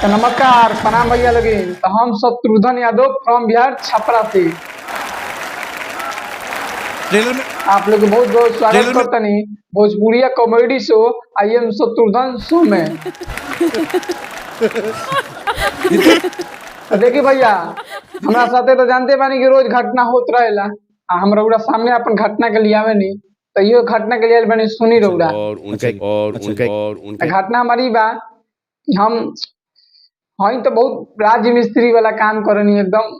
तो नमस्कार प्रणाम भैया लगिन। तो हम शत्रुघ्न यादव फ्रॉम बिहार छपरा से ट्रेलर में आप लोग बहुत बहुत स्वागत ट्रेलर में करता नहीं Bhojpuriya comedy show I am Shatrughan show में। तो देखिए भैया हमारा साथे तो जानते बानी कि रोज घटना होत रहेला। हम रउरा सामने अपन घटना के लिए आवे नहीं तो ये घटना के लिए बनी सुनी रउरा। घटना हमारी बा कि हम हई तो बहुत राज मिस्त्री वाला काम करनी एकदम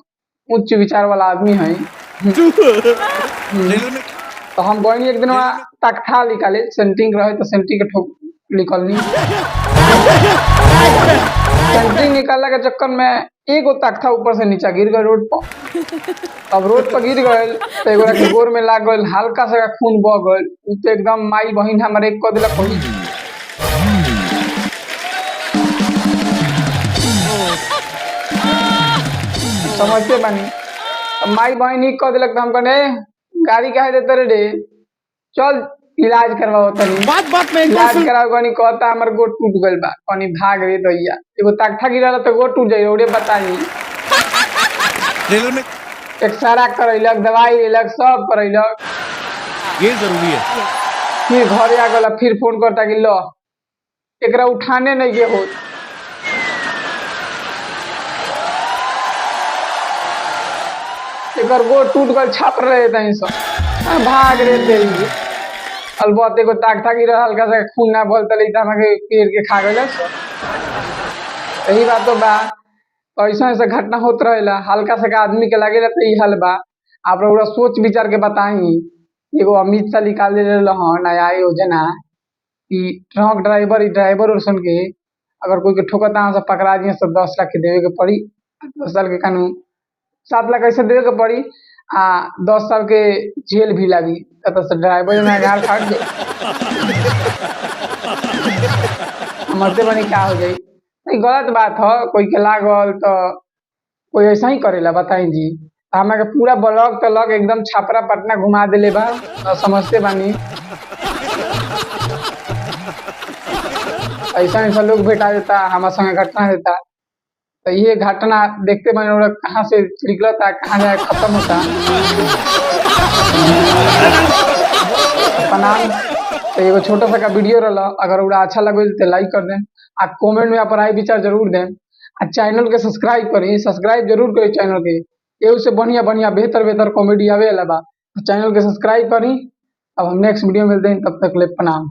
उच्च विचार वाला आदमी है। ट्रेलर में तो हम गई एक दिन तख्ता निकाले सेंटिंग रहे तो सेंटिंग के ठोक निकलनी सेंटिंग निकालने के चक्कर में एगो तख्ता ऊपर से नीचे गिर गए रोड पर। अब रोड पर गिर गए तो एगो के गोर में लाग गए हल्का सा खून बह गए तो एकदम माई बहिन हमारे एक कह दिलक समझते बानी। तो माई बहन ही कह दिलक तो हम कहने गाड़ी काहे देते रे चल इलाज करवाओ तनी बात में इलाज कराओ कनी कहता हमर गोड़ टूट गइल बा कनी भाग रे दैया एगो तख्ता गिरल तो गोड़ टूट जाई ओरे बताई। ट्रेलर में एक्सरा करैलक दवाई लेलक सब करैलक ये जरूरी है। फिर घरे आ गला फिर फोन करता कि लो एकरा उठाने नहीं के हो एकर गोड़ टूट गल छाप रहे तहीं सब भाग रे देई अलबत एगो तख्ता गिरल हल्का सा खून ना बोल तले त हमके पेड़ के खा गइल यही बात तो बा। ऐसा ऐसा घटना होत रहेला हल्का सा आदमी के लागेला तो ई हाल बा। आप लोग सोच विचार के बताई एगो अमित शाह निकाल दे नया योजना कि ट्रक ड्राइवर और के अगर कोई के ठोकता से पकड़ा दिए तो 10 लाख के देवे के पड़ी 10 साल के कानून 7 लाख ऐसे देवे के पड़ी आ 10 साल के जेल भी लगी तो ड्राइवर में गाड़ फाट गए मरते बनी क्या हो गई नहीं गलत बात है कोई के लागल तो कोई ऐसा ही करेला बताई जी। हमारे पूरा ब्लॉक तलक एकदम छपरा पटना घुमा दिले बा तो समझते बानी ऐसा ऐसा लोग भेटा देता हमारे संगे घटना देता तो ये घटना देखते बने कहाँ से निकलता कहाँ जाए खत्म होता। प्रणाम। तो एगो छोटा सा का वीडियो रहा अगर उड़ा अच्छा लगे तो लाइक कर दें आ कमेंट में अपन आई विचार जरूर दें आ चैनल के सब्सक्राइब करी सब्सक्राइब जरूर करी चैनल के एहू से बढ़िया बढ़िया बेहतर कॉमेडी आवे वाला बा चैनल के सब्सक्राइब करी। अब हम नेक्स्ट वीडियो में मिलते हैं तब तक ले प्रणाम।